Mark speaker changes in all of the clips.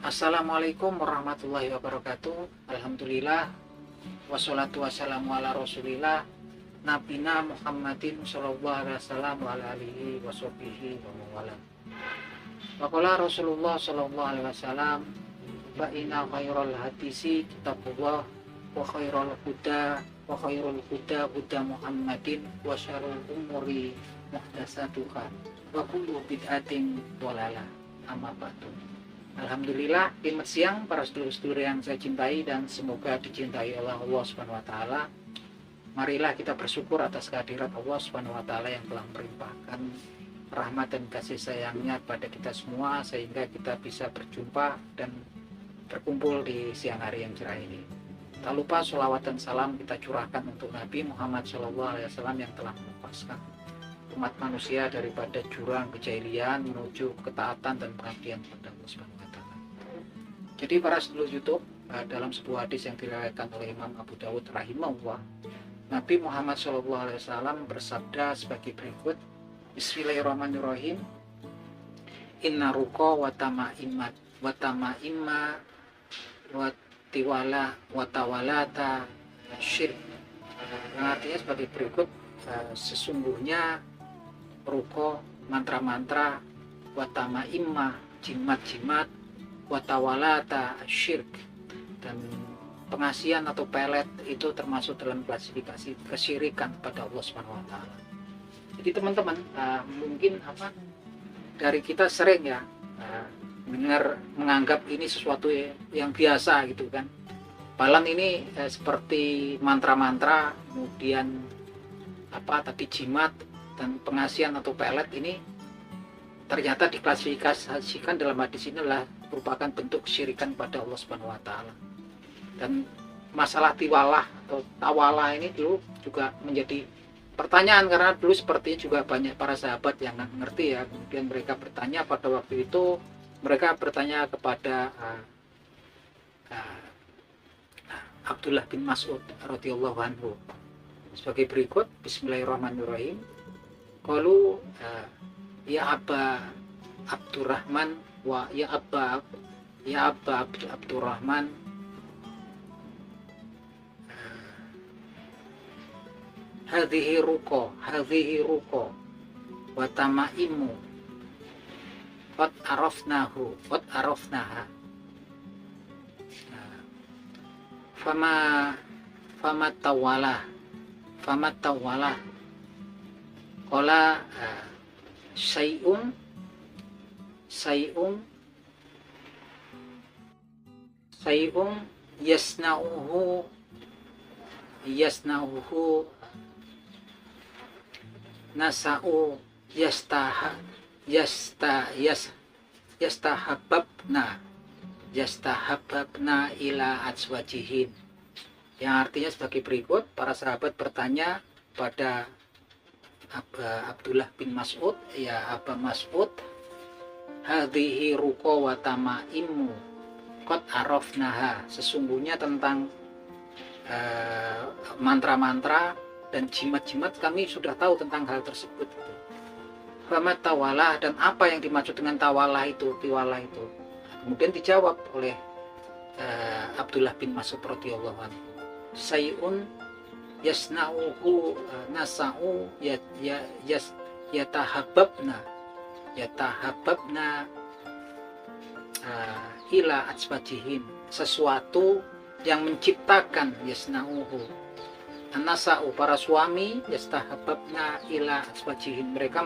Speaker 1: Assalamualaikum warahmatullahi wabarakatuh. Alhamdulillah wassalatu wassalamu ala rasulillah nabina Muhammadin sallallahu alaihi wasallam wa ala alihi wa sahbihi wa mawala. Waqala Rasulullah sallallahu alaihi wasallam, fa inna khairal hadisi kitabullah wa khairul huda huda Muhammadin wa syarrul umuri muhdatsatuha wa kullu bid'atin dhalalah. Amma ba'du. Alhamdulillah, selamat siang para sedulur-sedulur yang saya cintai dan semoga dicintai oleh Allah Subhanahu wa taala. Marilah kita bersyukur atas kehadirat Allah Subhanahu wa taala yang telah melimpahkan rahmat dan kasih sayangnya kepada kita semua sehingga kita bisa berjumpa dan berkumpul di siang hari yang cerah ini. Tak lupa sholawat dan salam kita curahkan untuk Nabi Muhammad SAW yang telah melepaskan umat manusia daripada jurang kejahilian menuju ketaatan dan pengabdian kepada Allah Subhanahu wa taala. Jadi para sedulur YouTube, dalam sebuah hadis yang diriwayatkan oleh Imam Abu Dawud rahimahullah, Nabi Muhammad SAW bersabda sebagai berikut, Bismillahirrahmanirrahim, Inna ruqa wa tama'imma wa tiwala wa tawalata syirk. Yang artinya sebagai berikut, sesungguhnya ruko, mantra-mantra, watama imma, jimat-jimat, watawalata, syirk, dan pengasihan atau pelet itu termasuk dalam klasifikasi kesyirikan pada Allah Subhanahu wa taala. Jadi teman-teman, mungkin dari kita sering ya menganggap ini sesuatu yang biasa gitu kan. Balan ini seperti mantra-mantra, kemudian jimat dan pengasihan atau pelet ini ternyata diklasifikasikan dalam hadis ini adalah merupakan bentuk kesyirikan pada Allah Subhanahu wa taala. Dan masalah tiwalah atau tawalah ini dulu juga menjadi pertanyaan karena dulu sepertinya juga banyak para sahabat yang nggak mengerti ya. Kemudian mereka bertanya pada waktu itu, mereka bertanya kepada Abdullah bin Mas'ud radhiyallahu anhu sebagai berikut. Bismillahirrahmanirrahim. Qalu ya Aba Abdurrahman wa ya Aba Abdurrahman, hadhihi ruqa wa tamaimu qad arafnaha fama tawala qala say'un yasna'uhu nasa'u yastahabbabna ila azwajihin. Yang artinya sebagai berikut, para sahabat bertanya pada Abdullah bin Mas'ud, ya Aba Mas'ud, hadhihi ruqa wa tamaimu qad arafnaha, sesungguhnya tentang mantra-mantra dan jimat-jimat kami sudah tahu tentang hal tersebut. Fama tawalah, dan apa yang dimaksud dengan tawalah itu, tiwalah itu. Kemudian dijawab oleh Abdullah bin Mas'ud radhiyallahu anhu, sayun yasna'uhu nasa'u yatahabbabna ila azwajihin, sesuatu yang menciptakan, yasna'uhu nasa'u, para suami, yastahabbabna ila azwajihin, mereka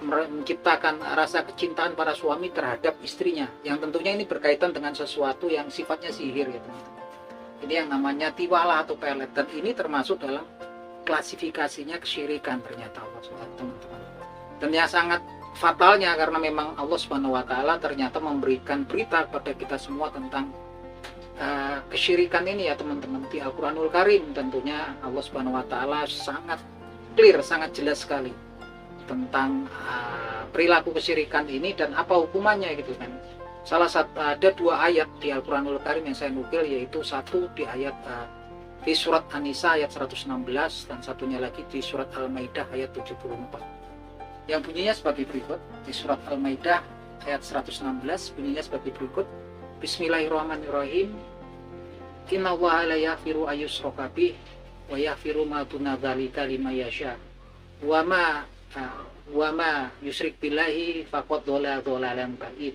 Speaker 1: menciptakan rasa kecintaan para suami terhadap istrinya, yang tentunya ini berkaitan dengan sesuatu yang sifatnya sihir ya teman-teman. Ini yang namanya tiwalah atau pelet, dan ini termasuk dalam klasifikasinya kesyirikan ternyata Allah SWT, teman-teman. Dan yang sangat fatalnya karena memang Allah Subhanahu wa taala ternyata memberikan berita kepada kita semua tentang kesyirikan ini ya teman-teman. Di Al-Quranul Karim tentunya Allah Subhanahu wa taala sangat clear, sangat jelas sekali tentang perilaku kesyirikan ini dan apa hukumannya gitu kan. Salah satu, ada dua ayat di Al-Quranul Karim yang saya nukil, yaitu satu di ayat di surat An-Nisa ayat 116 dan satunya lagi di surat Al-Maidah ayat 74 yang bunyinya sebagai berikut. Di surat Al-Maidah ayat 116 bunyinya sebagai berikut, Bismillahirrahmanirrahim. Innallaha la yaghfiru ayyushraka bih wa yaghfiru ma duna dzalika liman yasha. Wa ma yusyrik billahi faqad dhalalan ba'id.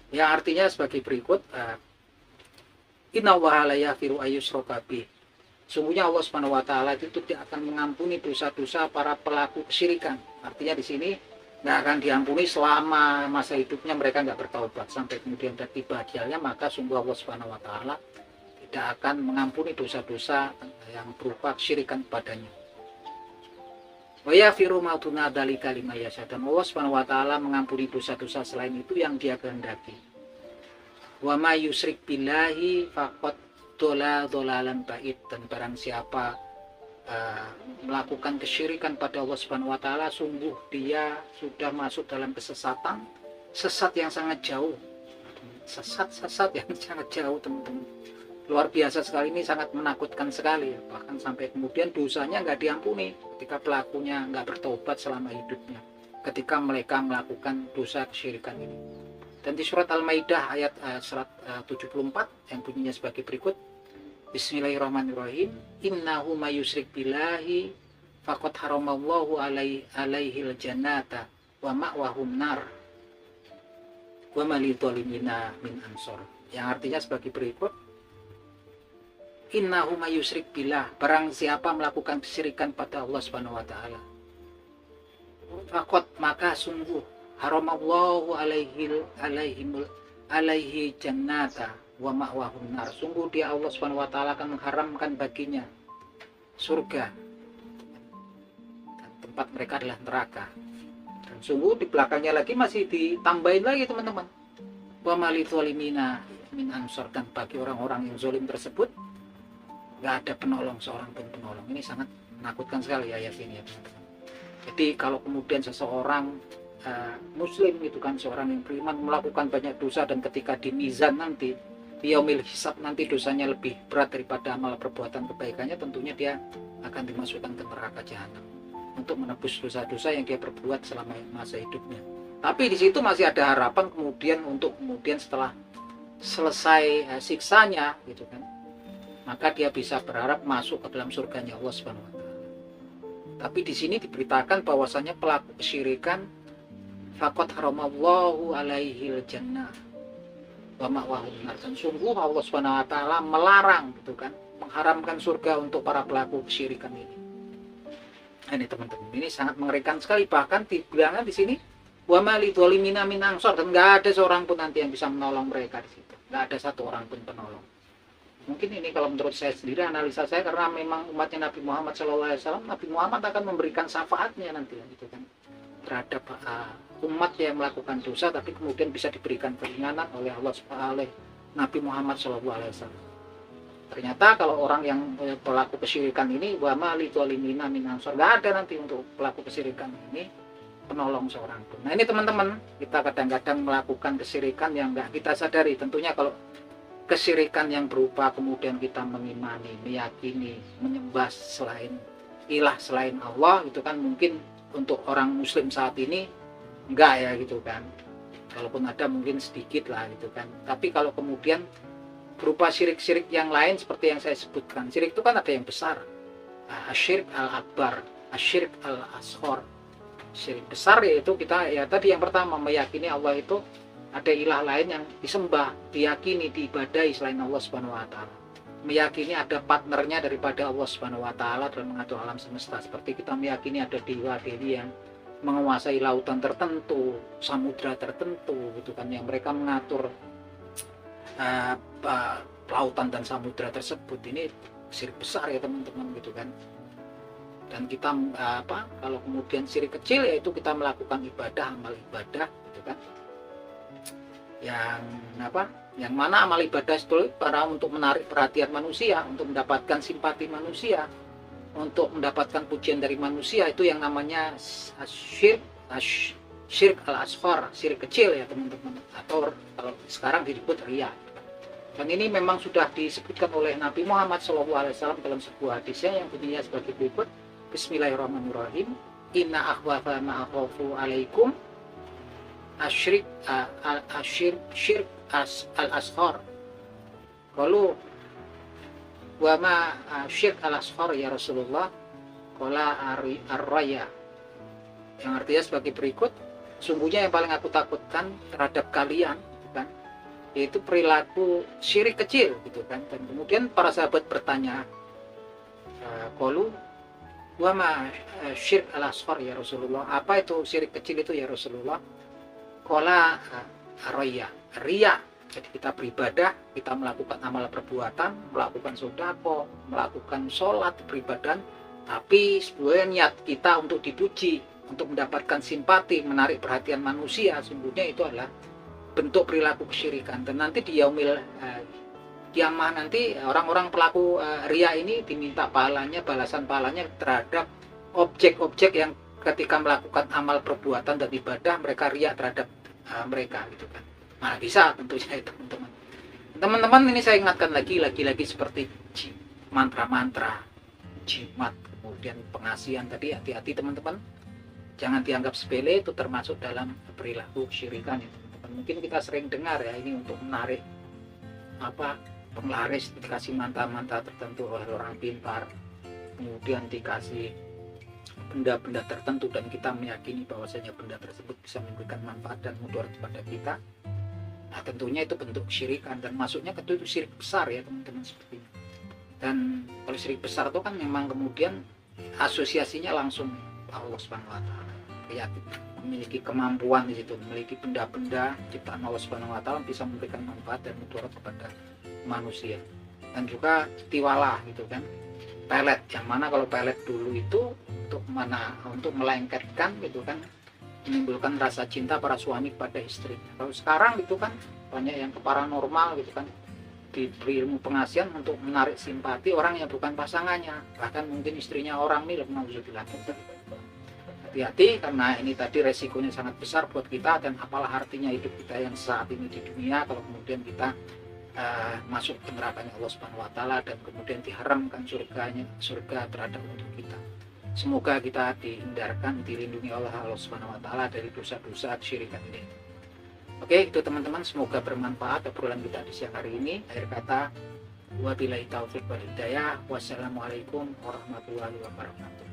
Speaker 1: Yang artinya sebagai berikut, Innallaha la yaghfiru ayyushraka bih. Sungguhnya Allah Subhanahu wa taala itu tidak akan mengampuni dosa-dosa para pelaku kesyirikan. Artinya di sini nggak akan diampuni selama masa hidupnya mereka nggak bertaubat, sampai kemudian tiba ajalnya, maka sungguh Allah Subhanahu wa taala tidak akan mengampuni dosa-dosa yang berupa kesyirikan padanya. Wa yaghfiru ma duna dzalika liman yasha, dan Allah Subhanahu wa taala mengampuni dosa-dosa selain itu yang Dia kehendaki. Wa ma yusyrik billahi faqad dhalalan ba'id, dan barang siapa melakukan kesyirikan pada Allah Subhanahu wa taala, sungguh dia sudah masuk dalam kesesatan, sesat yang sangat jauh. Sesat yang sangat jauh, teman-teman. Luar biasa sekali, ini sangat menakutkan sekali, bahkan sampai kemudian dosanya nggak diampuni ketika pelakunya nggak bertobat selama hidupnya, ketika mereka melakukan dosa kesyirikan ini. Dan di surat Al-Maidah ayat 74 yang bunyinya sebagai berikut. Bismillahirrahmanirrahim. Innahu may yusyrik billahi faqad haramallahu alaihil jannata wa ma'wahun nar wa ma lidzalimina min ansor. Yang artinya sebagai berikut. Innahu may yusyrik billah, barang siapa melakukan kesyirikan pada Allah Subhanahu wa taala, faqad, maka sungguh, haramallahu alaihi jannata wa ma'wahun nar, sungguh dia Allah Subhanahu wa taala akan mengharamkan baginya surga dan tempat mereka adalah neraka. Dan sungguh di belakangnya lagi masih ditambahin lagi, teman-teman, wa malidzalimina min ansor, dan bagi orang-orang yang zalim tersebut nggak ada penolong, seorang pun penolong. Ini sangat menakutkan sekali ayat ini ya, teman-teman. Jadi kalau kemudian seseorang muslim gitu kan, seorang yang beriman melakukan banyak dosa, dan ketika di mizan nanti, di yaumil hisab nanti, dosanya lebih berat daripada amal perbuatan kebaikannya, tentunya dia akan dimasukkan ke neraka jahanam untuk menebus dosa-dosa yang dia perbuat selama masa hidupnya. Tapi di situ masih ada harapan kemudian setelah selesai siksanya gitu kan, maka dia bisa berharap masuk ke dalam surganya Allah Subhanahu wa taala. Tapi di sini diberitakan bahwasanya pelaku kesyirikan faqad haramallahu alaihil jannah wa ma'wahun nar, dan sungguh Allah Subhanahu wa taala melarang gitu kan, mengharamkan surga untuk para pelaku kesyirikan ini. Nah, ini teman-teman, ini sangat mengerikan sekali. Bahkan dibilangkan di sini wa ma lidzalimina min ansor, dan enggak ada seorang pun nanti yang bisa menolong mereka di situ. Enggak ada satu orang pun penolong. Mungkin ini kalau menurut saya sendiri, analisa saya, karena memang umatnya Nabi Muhammad SAW, Nabi Muhammad akan memberikan syafaatnya nanti gitu kan, terhadap umat yang melakukan dosa, tapi kemudian bisa diberikan keringanan oleh Allah, oleh Nabi Muhammad SAW. Ternyata kalau orang yang pelaku kesyirikan ini, wa ma lidzalimina min ansor, nggak ada nanti untuk pelaku kesyirikan ini penolong seorang pun. Nah ini teman-teman, kita kadang-kadang melakukan kesyirikan yang nggak kita sadari. Tentunya kalau kesyirikan yang berupa kemudian kita mengimani, meyakini, menyembah selain ilah selain Allah, itu kan mungkin untuk orang muslim saat ini enggak ya gitu kan, kalaupun ada mungkin sedikit lah gitu kan. Tapi kalau kemudian berupa syirik-syirik yang lain seperti yang saya sebutkan, syirik itu kan ada yang besar, asyirik al-akbar, asyirik al-ashor. Syirik besar yaitu kita ya tadi yang pertama, meyakini Allah itu ada ilah lain yang disembah, diyakini, diibadahi selain Allah Subhanahu wa taala. Meyakini ada partnernya daripada Allah Subhanahu wa taala dalam mengatur alam semesta, seperti kita meyakini ada dewa-dewi yang menguasai lautan tertentu, samudra tertentu gitu kan, yang mereka mengatur lautan dan samudra tersebut. Ini syirik besar ya teman-teman gitu kan. Dan kita kalau kemudian syirik kecil, yaitu kita melakukan ibadah, amal ibadah gitu kan, yang mana amal ibadah itu para untuk menarik perhatian manusia, untuk mendapatkan simpati manusia, untuk mendapatkan pujian dari manusia, itu yang namanya syirik al-ashar, syirik kecil ya teman-teman, atau kalau sekarang disebut riya. Dan ini memang sudah disebutkan oleh Nabi Muhammad SAW dalam sebuah hadisnya yang bunyinya sebagai berikut. Bismillahirrahmanirrahim. Inna akhwafa ma akhafu alaikum asyrik al asghar. Qalu wa ma syirk al asghar ya Rasulullah? Qala ar-raya. Yang artinya sebagai berikut, sungguhnya yang paling aku takutkan terhadap kalian, kan, yaitu perilaku syirik kecil, gitu kan. Dan kemudian para sahabat bertanya, qalu wa ma syirk al asghar ya Rasulullah? Apa itu syirik kecil itu ya Rasulullah? Qala ar-raya, riya. Jadi kita beribadah, kita melakukan amal perbuatan, melakukan sedekah, melakukan sholat, beribadah, tapi sebenarnya niat kita untuk dipuji, untuk mendapatkan simpati, menarik perhatian manusia, sesungguhnya itu adalah bentuk perilaku kesyirikan. Dan nanti di yaumil kiamah nanti orang-orang pelaku riya ini diminta pahalanya, balasan pahalanya terhadap objek-objek yang ketika melakukan amal perbuatan dan ibadah mereka riya terhadap mereka, gitu kan. Mana bisa tentunya itu, teman-teman. Teman-teman, ini saya ingatkan lagi seperti mantra-mantra, jimat, kemudian pengasihan tadi, hati-hati teman-teman. Jangan dianggap sepele, itu termasuk dalam perilaku kesyirikan ya, teman-teman. Mungkin kita sering dengar ya, ini untuk menarik penglaris, dikasih mantra-mantra tertentu oleh orang pintar, kemudian dikasih benda-benda tertentu dan kita meyakini bahwasanya benda tersebut bisa memberikan manfaat dan mudarat kepada kita. Nah, tentunya itu bentuk kesyirikan dan masuknya ke itu syirik besar ya teman-teman, seperti ini. Dan kalau syirik besar itu kan memang kemudian asosiasinya langsung Allah Subhanahu wa taala. Yakin memiliki kemampuan di situ, memiliki benda-benda ciptaan Allah Subhanahu wa taala bisa memberikan manfaat dan mudarat kepada manusia. Dan juga tiwalah gitu kan. Pelet, yang mana kalau pelet dulu itu untuk melengketkan gitu kan, menimbulkan rasa cinta para suami pada istrinya. Kalau sekarang gitu kan banyak yang ke paranormal gitu kan, diberi ilmu pengasihan untuk menarik simpati orang yang bukan pasangannya, bahkan mungkin istrinya orang nih. Hati-hati, karena ini tadi resikonya sangat besar buat kita. Dan apalah artinya hidup kita yang saat ini di dunia kalau kemudian kita masuk ke nerakanya Allah Subhanahu wa taala dan kemudian diharamkan surga terhadap untuk kita. Semoga kita dihindarkan, dilindungi oleh Allah Subhanahu wa taala dari dosa-dosa kesyirikan ini. Oke, itu teman-teman, semoga bermanfaat obrolan kita di siang hari ini. Akhir kata, wabillahi taufiq wal hidayah. Wassalamualaikum warahmatullahi wabarakatuh.